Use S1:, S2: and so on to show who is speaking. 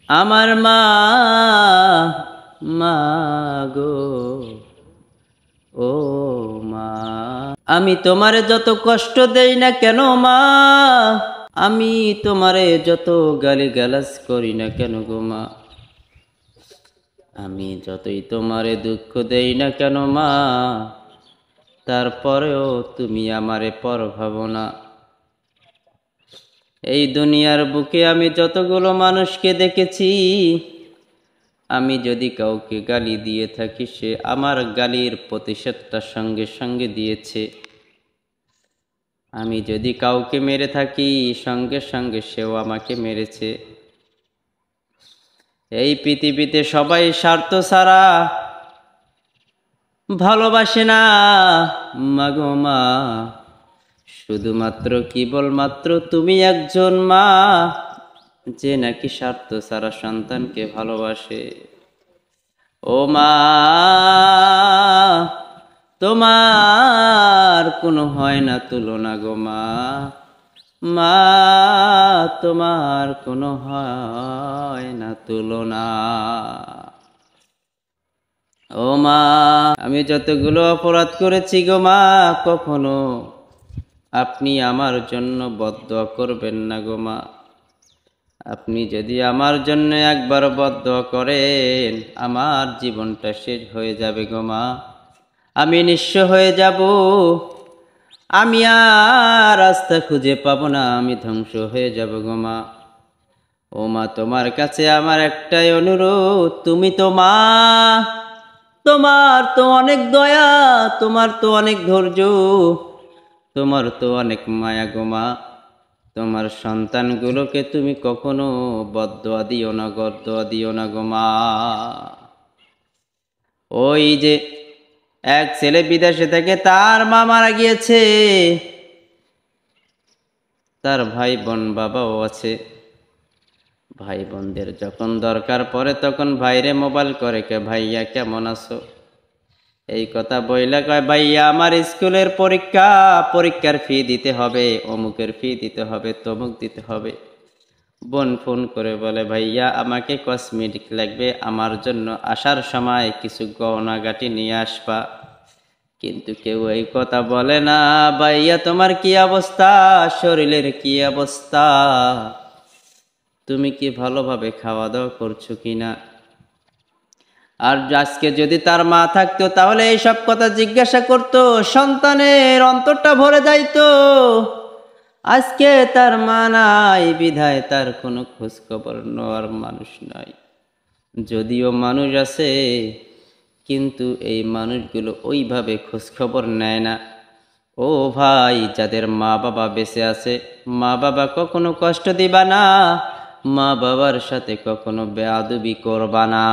S1: আমার মা, মা গো, ও মা, আমি তোমারে যত কষ্ট দেই না কেন মা, আমি তোমারে যত গালিগালাজ করি না কেন গো মা, আমি যতই তোমারে দুঃখ দেই না কেন মা, তারপরেও তুমি আমারে পর ভাবো না। এই দুনিয়ার বুকে আমি যতগুলো মানুষকে দেখেছি, আমি যদি কাউকে গালি দিয়ে থাকি সে আমার গালির প্রতিশোধটা সঙ্গে সঙ্গে দিয়েছে। আমি যদি কাউকে মেরে থাকি সঙ্গে সঙ্গে সেও আমাকে মেরেছে। এই পৃথিবীতে সবাই স্বার্থ ছাড়া ভালোবাসে না মাগো মা, শুধুমাত্র কেবলমাত্র তুমি একজন মা যে নাকি স্বার্থ ছাড়া সন্তানকে ভালোবাসে। ও মা, তোমার কোনো হয় না তুলনা গো মা, মা তোমার কোনো হয় না তুলনা। ও মা, আমি যতগুলো অপরাধ করেছি গো মা, কখনো আপনি আমার জন্য বদদোয়া করবেন না গো মা। আপনি যদি আমার জন্য একবার বদদোয়া করেন আমার জীবনটা শেষ হয়ে যাবে গো মা, আমি নিঃস্ব হয়ে যাব, আমি আর রাস্তা খুঁজে পাবো না, আমি ধ্বংস হয়ে যাব গো মা। ও মা, তোমার কাছে আমার একটাই অনুরোধ, তুমি তো মা, তোমার তো অনেক দয়া, তোমার তো অনেক ধৈর্য, তোমার তো অনেক মায়া গো মা, তোমার সন্তানগুলোকে তুমি কখনো বদদোয়া দিও না, গদদোয়া দিও না গো মা। ওই যে এক ছেলে বিদেশে থেকে তার মা মারা গিয়েছে, তার ভাই বোন বাবাও আছে। ভাই বোনদের যখন দরকার পড়ে তখন ভাইরে মোবাইল করে, কে ভাইয়া কেমন আছো, এই কথা বইলা কয় ভাইয়া আমার স্কুলের পরীক্ষা, পরীক্ষার ফি দিতে হবে, অমুকের ফি দিতে হবে, তমুক দিতে হবে। বোন ফোন করে বলে ভাইয়া আমাকে কসমেটিক লাগবে, আমার জন্য আসার সময় কিছু গহনাগাটি নিয়ে আসবা। কিন্তু কেউ এই কথা বলে না, ভাইয়া তোমার কি অবস্থা, শরীরের কি অবস্থা, তুমি কি ভালোভাবে খাওয়া দাওয়া করছো কিনা। আর আজকে যদি তার মা থাকতো তাহলে এইসব কথা জিজ্ঞাসা করতো, সন্তানের অন্তরটা ভরে যাইতো। আজকে তার মা নাই বিধায় তার কোনো খোঁজ খবর নেওয়ার মানুষ নাই। যদিও মানুষ আছে কিন্তু এই মানুষগুলো ওইভাবে খোঁজ খবর নেয় না। ও ভাই, যাদের মা বাবা বেঁচে আছে, মা বাবা কখনো কষ্ট দিবা না, মা বাবার সাথে কখনো বেয়াদবি করবা না।